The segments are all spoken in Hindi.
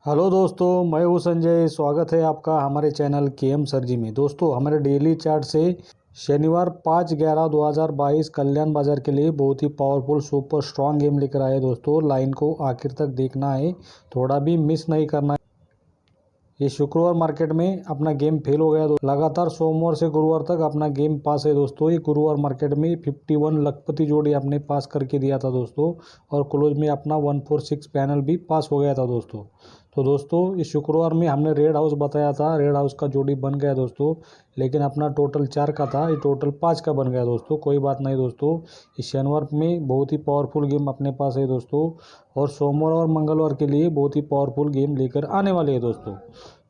हेलो दोस्तों, मैं हूं संजय। स्वागत है आपका हमारे चैनल केएम सरजी में। दोस्तों, हमारे डेली चार्ट से शनिवार 5/11/2022 कल्याण बाजार के लिए बहुत ही पावरफुल सुपर स्ट्रांग गेम लेकर आए। दोस्तों, लाइन को आखिर तक देखना है, थोड़ा भी मिस नहीं करना है। ये शुक्रवार मार्केट में अपना गेम फेल हो गया। लगातार सोमवार से गुरुवार तक अपना गेम पास है। दोस्तों, ये गुरुवार मार्केट में 51 लखपति जोड़ी आपने पास करके दिया था दोस्तों, और क्लोज में अपना 146 पैनल भी पास हो गया था दोस्तों। तो दोस्तों, इस शुक्रवार में हमने रेड हाउस बताया था, रेड हाउस का जोड़ी बन गया दोस्तों, लेकिन अपना टोटल 4 का था, ये टोटल 5 का बन गया दोस्तों। कोई बात नहीं दोस्तों, इस शनिवार में बहुत ही पावरफुल गेम अपने पास है दोस्तों, और सोमवार और मंगलवार के लिए बहुत ही पावरफुल गेम लेकर आने वाले हैं दोस्तों।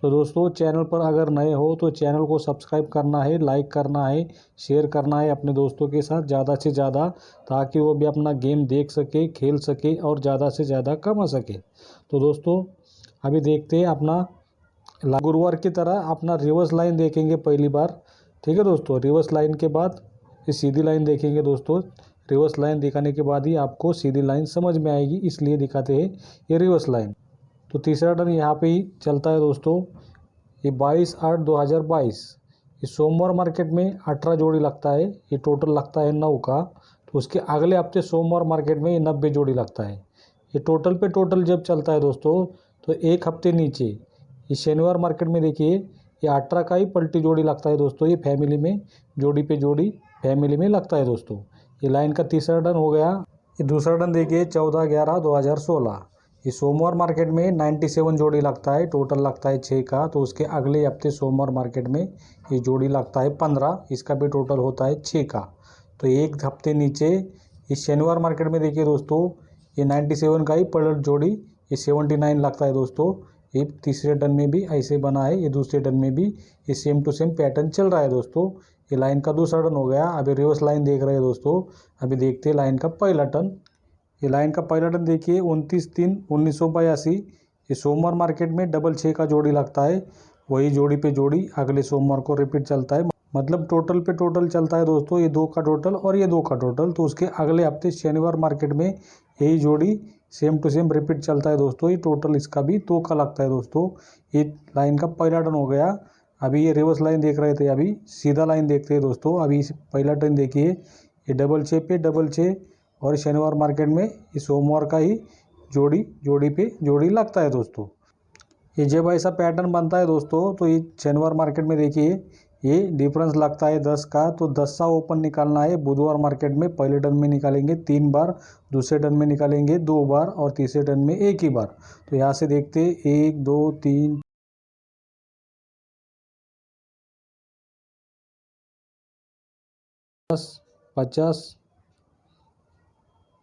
तो दोस्तों, चैनल पर अगर नए हो तो चैनल को सब्सक्राइब करना है, लाइक करना है, शेयर करना है अपने दोस्तों के साथ ज़्यादा से ज़्यादा, ताकि वो भी अपना गेम देख सके, खेल सके और ज़्यादा से ज़्यादा कमा सके। तो दोस्तों, अभी देखते हैं अपना गुरुवार की तरह अपना रिवर्स लाइन देखेंगे पहली बार। ठीक है दोस्तों, रिवर्स लाइन के बाद ये सीधी लाइन देखेंगे दोस्तों। रिवर्स लाइन दिखाने के बाद ही आपको सीधी लाइन समझ में आएगी, इसलिए दिखाते हैं ये रिवर्स लाइन। तो तीसरा टर्न यहाँ पे ही चलता है दोस्तों, ये 22/8/2022। ये सोमवार मार्केट में 18 जोड़ी लगता है, ये टोटल लगता है 9 का। तो उसके अगले हफ्ते सोमवार मार्केट में ये 90 जोड़ी लगता है। ये टोटल पे टोटल जब चलता है दोस्तों, तो एक हफ्ते नीचे ये शनिवार मार्केट में देखिए, ये 18 का ही पलटी जोड़ी लगता है दोस्तों। ये फैमिली में जोड़ी पे जोड़ी फैमिली में लगता है दोस्तों। ये लाइन का तीसरा टर्न हो गया। ये दूसरा टर्न देखिए 14/11/2016। ये सोमवार मार्केट में 97 जोड़ी लगता है, टोटल लगता है 6 का। तो उसके अगले हफ्ते सोमवार मार्केट में ये जोड़ी लगता है 15, इसका भी टोटल होता है 6 का। तो एक हफ्ते नीचे इस शनिवार मार्केट में देखिए दोस्तों, ये 97 का ही पलट जोड़ी ये 79 लगता है दोस्तों। ये तीसरे टर्न में भी ऐसे बना है, ये दूसरे टर्न में भी ये सेम टू सेम पैटर्न चल रहा है दोस्तों। ये लाइन का दूसरा टर्न हो गया। अभी रिवर्स लाइन देख रहे हैं दोस्तों। अभी देखते हैं लाइन का पहला टर्न। ये लाइन का पहला टर्न देखिए 29/3/1982। ये सोमवार मार्केट में 666 का जोड़ी लगता है, वही जोड़ी पे जोड़ी अगले सोमवार को रिपीट चलता है। मतलब टोटल पे टोटल चलता है दोस्तों, ये 2 का टोटल और ये 2 का टोटल। तो उसके अगले हफ्ते शनिवार मार्केट में यही जोड़ी सेम टू सेम रिपीट चलता है दोस्तों। ये टोटल इसका भी 2 का लगता है दोस्तों। ये लाइन का पहला टर्न हो गया। अभी ये रिवर्स लाइन देख रहे थे, अभी सीधा लाइन देखते हैं दोस्तों। अभी पहला टर्न देखिए, ये 666 पे 666, और शनिवार मार्केट में ये सोमवार का ही जोड़ी पे जोड़ी लगता है दोस्तों। ये जब ऐसा पैटर्न बनता है दोस्तों, तो ये शनिवार मार्केट में देखिए ये डिफरेंस लगता है 10 का। तो 10 सा ओपन निकालना है। बुधवार मार्केट में पहले टर्न में निकालेंगे 3 बार, दूसरे टर्न में निकालेंगे 2 बार, और तीसरे टर्न में 1 ही बार। तो यहाँ से देखते 1 2 3 10 50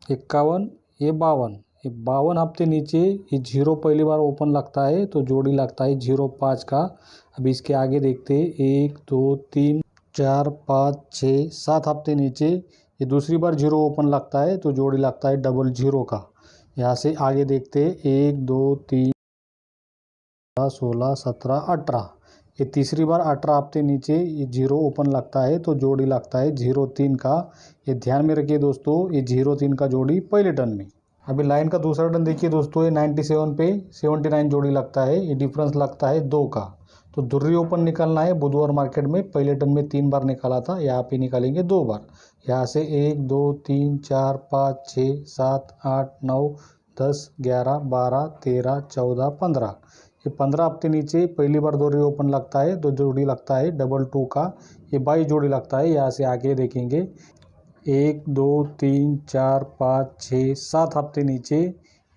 51, ये 52। ये 52 हफ्ते नीचे ये 0 पहली बार ओपन लगता है, तो जोड़ी लगता है 05 का। अभी इसके आगे देखते 1 2 3 4 5 6 7 हफ्ते नीचे ये दूसरी बार 0 ओपन लगता है, तो जोड़ी लगता है 00 का। यहाँ से आगे देखते 1 2 3 16 17 18। ये तीसरी बार 18 हफ्ते नीचे ये 0 ओपन लगता है, तो जोड़ी लगता है 03 का। ये ध्यान में रखिए दोस्तों, ये 03 का जोड़ी पहले टर्न में। अभी लाइन का दूसरा टर्न देखिए दोस्तों, ये 97 पे 79 जोड़ी लगता है, ये डिफरेंस लगता है 2 का। तो दुर्री ओपन निकालना है। बुधवार मार्केट में पहले टर्न में 3 बार निकाला था, यहाँ पे निकालेंगे 2 बार। यहाँ से 1 2 3 4 5 6 7 8 9 10 11 12 13 14 15। ये 15 हफ्ते नीचे पहली बार दुर्री ओपन लगता है, तो जोड़ी लगता है 22 का। ये 22 जोड़ी लगता है। यहाँ से आगे देखेंगे 1 2 3 4 5 6 7 हफ्ते नीचे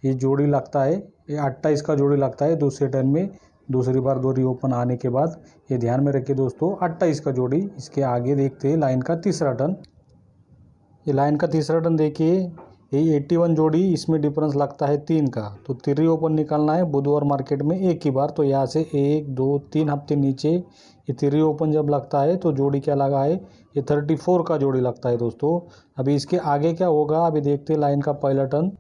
ये जोड़ी लगता है, ये 28 का जोड़ी लगता है दूसरे टर्न में। दूसरी बार दोहरी ओपन आने के बाद ये ध्यान में रखिए दोस्तों 28 का जोड़ी। इसके आगे देखते हैं लाइन का तीसरा टर्न। ये लाइन का तीसरा टर्न देखिए, यही 81 जोड़ी, इसमें डिफरेंस लगता है 3 का। तो तिर्री ओपन निकालना है बुधवार मार्केट में 1 ही बार। तो यहाँ से 1 2 3 हफ्ते नीचे ये तिर्री ओपन जब लगता है, तो जोड़ी क्या लगा है, ये 34 का जोड़ी लगता है दोस्तों। अभी इसके आगे क्या होगा, अभी देखते हैं लाइन का पहला टर्न।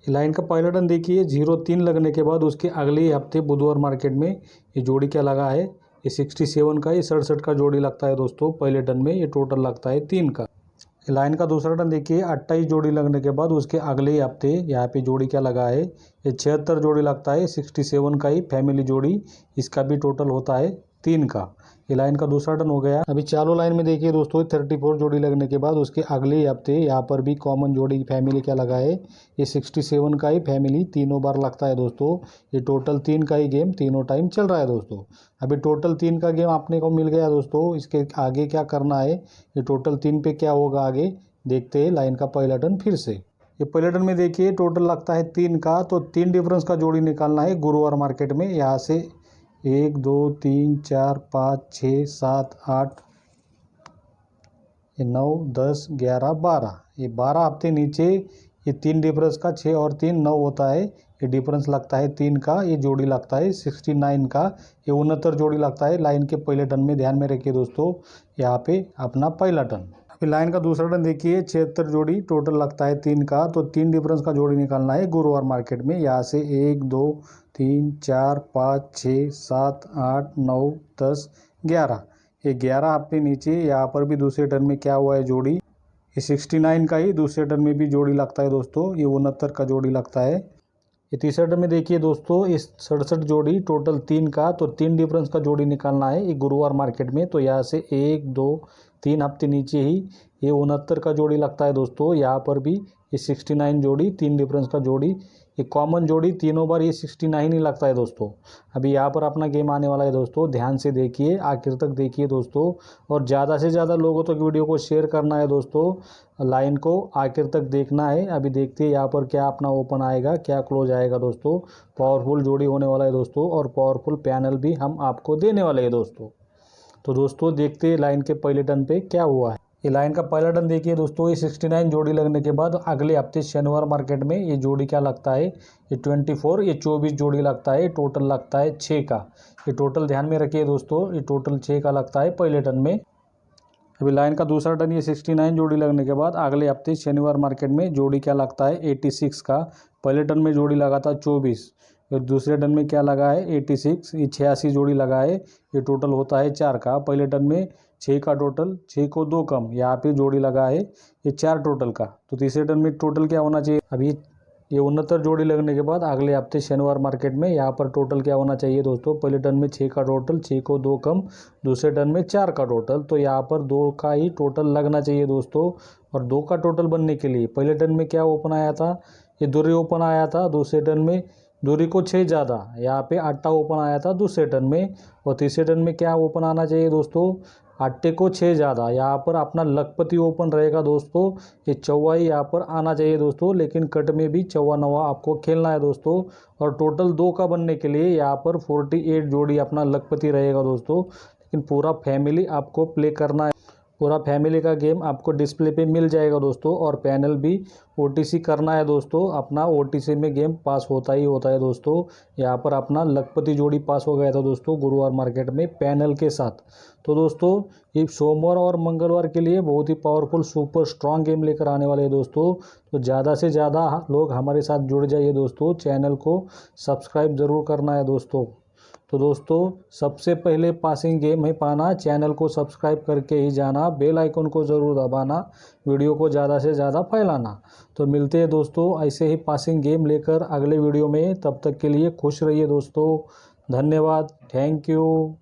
लाइन का पहला टर्न देखिए 03 लगने के बाद उसके अगले ही हफ्ते बुधवार मार्केट में ये जोड़ी क्या लगा है, ये 67 का, ये 67 का जोड़ी लगता है दोस्तों पहले टर्न में। ये टोटल लगता है 3 का। लाइन का दूसरा टर्न देखिए 28 जोड़ी लगने के बाद उसके अगले ही हफ्ते यहाँ पे जोड़ी क्या लगा है, ये 76 जोड़ी लगता है 67 का ही फैमिली जोड़ी, इसका भी टोटल होता है 3 का। ये लाइन का दूसरा टर्न हो गया। अभी चालू लाइन में देखिए दोस्तों 34 जोड़ी लगने के बाद उसके अगले ही हफ्ते यहाँ पर भी कॉमन जोड़ी की फैमिली क्या लगा है, ये 67 का ही फैमिली तीनों बार लगता है दोस्तों। ये टोटल 3 का ही गेम तीनों टाइम चल रहा है दोस्तों। अभी टोटल 3 का गेम आपने को मिल गया दोस्तों। इसके आगे क्या करना है, ये टोटल 3 पे क्या होगा आगे देखते हैं। लाइन का पहला टर्न फिर से, ये पहले टर्न में देखिए टोटल लगता है 3 का, तो 3 डिफरेंस का जोड़ी निकालना है गुरुवार मार्केट में। यहाँ से 1 2 3 4 5 6 7 8 9 10 11 12, ये 12 हफ्ते नीचे ये 3 डिफरेंस का 6 और 3 9 होता है। ये डिफरेंस लगता है 3 का, ये जोड़ी लगता है 69 का, ये 69 जोड़ी लगता है लाइन के पहले टर्न में। ध्यान में रखिए दोस्तों यहाँ पे अपना पहला टर्न। फिर लाइन का दूसरा टर्न देखिए 76 जोड़ी टोटल लगता है 3 का, तो 3 डिफरेंस का जोड़ी निकालना है गुरुवार मार्केट में। यहाँ से 1 2 3 4 5 6 7 8 9 10 11, ये 11 हफ्ते नीचे यहाँ पर भी दूसरे टर्न में क्या हुआ है जोड़ी, ये 69 का ही दूसरे टर्न में भी जोड़ी लगता है दोस्तों। ये 69 का जोड़ी लगता है। ये तीसरे टर्न में देखिए दोस्तों इस 67 जोड़ी टोटल 3 का, तो 3 डिफरेंस का जोड़ी निकालना है ये गुरुवार मार्केट में। तो यहाँ से 1 2 3 हफ्ते नीचे ही ये 69 का जोड़ी लगता है दोस्तों। यहाँ पर भी ये 69 जोड़ी 3 डिफरेंस का जोड़ी, ये कॉमन जोड़ी तीनों बार ये 69 ही लगता है दोस्तों। अभी यहाँ पर अपना गेम आने वाला है दोस्तों, ध्यान से देखिए आखिर तक देखिए दोस्तों, और ज़्यादा से ज़्यादा लोगों तक वीडियो को शेयर करना है दोस्तों। लाइन को आखिर तक देखना है। अभी देखते हैं यहाँ पर क्या अपना ओपन आएगा, क्या क्लोज आएगा दोस्तों। पावरफुल जोड़ी होने वाला है दोस्तों, और पावरफुल पैनल भी हम आपको देने वाले हैं दोस्तों। तो दोस्तों देखते हैं लाइन के पहले टर्न पे क्या हुआ है। ये लाइन का पहला टर्न देखिए दोस्तों, ये 69 जोड़ी लगने के बाद अगले हफ्ते शनिवार मार्केट में ये जोड़ी क्या लगता है, ये 24 ये 24 जोड़ी लगता है। टोटल लगता है 6 का, ये टोटल ध्यान में रखिए दोस्तों, ये टोटल 6 का लगता है पहले टर्न में। अभी लाइन का दूसरा टर्न ये 69 जोड़ी लगने के बाद अगले हफ्ते शनिवार मार्केट में जोड़ी क्या लगता है 86 का। पहले टर्न में जोड़ी लगा था 24, फिर दूसरे टर्न में क्या लगा है 86, ये 86 जोड़ी लगा है। ये टोटल होता है 4 का। पहले टर्न में 6 का टोटल, 6 को 2 कम, यहाँ पे जोड़ी लगा है ये 4 टोटल का। तो तीसरे टर्न में टोटल क्या होना चाहिए, अभी ये 69 जोड़ी लगने के बाद अगले हफ्ते शनिवार मार्केट में यहाँ पर टोटल क्या होना चाहिए दोस्तों। पहले टर्न में 6 का टोटल, 6 को 2 कम, दूसरे टर्न में 4 का टोटल, तो यहाँ पर 2 का ही टोटल लगना चाहिए दोस्तों। और 2 का टोटल बनने के लिए पहले टर्न में क्या ओपन आया था, ये दूरी ओपन आया था। दूसरे टर्न में दूरी को 6 ज़्यादा, यहाँ पे आटा ओपन आया था दूसरे टर्न में। और तीसरे टर्न में क्या ओपन आना चाहिए दोस्तों, आटे को 6 ज़्यादा, यहाँ पर अपना लखपति ओपन रहेगा दोस्तों। ये चौवाई यहाँ पर आना चाहिए दोस्तों, लेकिन कट में भी चौवा नवा आपको खेलना है दोस्तों। और टोटल 2 का बनने के लिए यहाँ पर 48 जोड़ी अपना लखपति रहेगा दोस्तों। लेकिन पूरा फैमिली आपको प्ले करना है, पूरा फैमिली का गेम आपको डिस्प्ले पे मिल जाएगा दोस्तों। और पैनल भी ओटीसी करना है दोस्तों, अपना ओटीसी में गेम पास होता ही होता है दोस्तों। यहाँ पर अपना लखपति जोड़ी पास हो गया था दोस्तों गुरुवार मार्केट में पैनल के साथ। तो दोस्तों ये सोमवार और मंगलवार के लिए बहुत ही पावरफुल सुपर स्ट्रांग गेम लेकर आने वाले हैं दोस्तों। तो ज़्यादा से ज़्यादा लोग हमारे साथ जुड़ जाइए दोस्तों, चैनल को सब्सक्राइब ज़रूर करना है दोस्तों। तो दोस्तों सबसे पहले पासिंग गेम है पाना, चैनल को सब्सक्राइब करके ही जाना, बेल आइकन को ज़रूर दबाना, वीडियो को ज़्यादा से ज़्यादा फैलाना। तो मिलते हैं दोस्तों ऐसे ही पासिंग गेम लेकर अगले वीडियो में, तब तक के लिए खुश रहिए दोस्तों। धन्यवाद, थैंक यू।